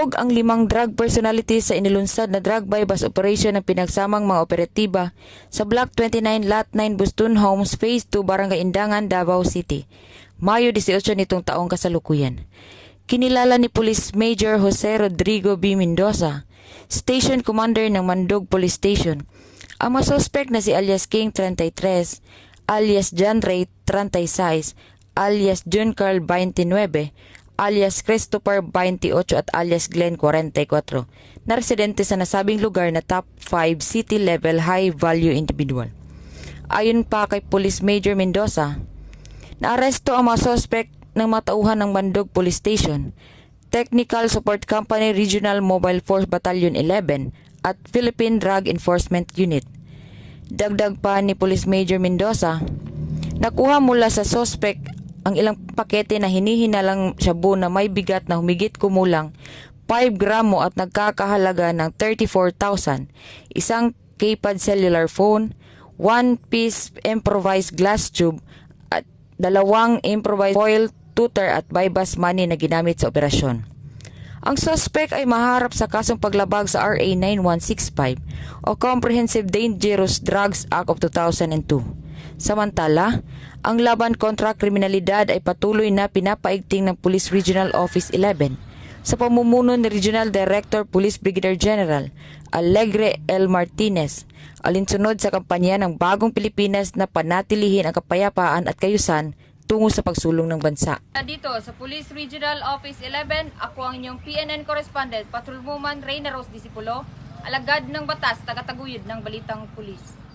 Nahulog ang 5 drug personalities sa inilunsad na drug buy-bust operation ng pinagsamang mga operatiba sa Block 29 Lot 9 Buston Homes Phase 2 Barangay Indangan, Davao City, Mayo 18 nitong taong kasalukuyan. Kinilala ni Police Major Jose Rodrigo B. Mendoza, Station Commander ng Mandog Police Station, ang mga suspect na si alias King 33, alias John Ray 36, alias John Carl 29, alias Christopher 28 at alias Glenn 44, na residente sa nasabing lugar na top 5 city-level high-value individual. Ayon pa kay Police Major Mendoza, naaresto ang mga suspect ng mga tauhan ng Mandog Police Station, Technical Support Company Regional Mobile Force Battalion 11 at Philippine Drug Enforcement Unit. Dagdag pa ni Police Major Mendoza, nakuha mula sa suspect ang ilang pakete na hinihinalang shabu na may bigat na humigit kumulang 5 gramo at nagkakahalaga ng 34,000, isang keypad cellular phone, 1 piece improvised glass tube at 2 improvised foil tutor at buy-bust money na ginamit sa operasyon. Ang suspect ay maharap sa kasong paglabag sa RA 9165 o Comprehensive Dangerous Drugs Act of 2002. Samantala, ang laban kontra kriminalidad ay patuloy na pinapaigting ng Police Regional Office 11 sa pamumuno ni Regional Director Police Brigadier General Alegre L. Martinez, alinsunod sa kampanya ng Bagong Pilipinas na panatilihin ang kapayapaan at kayusan tungo sa pagsulong ng bansa. Dito sa Police Regional Office 11, ako ang inyong PNN correspondent, Patrolwoman Reyna Rose Disipulo, alagad ng batas, tagataguyod ng Balitang Pulis.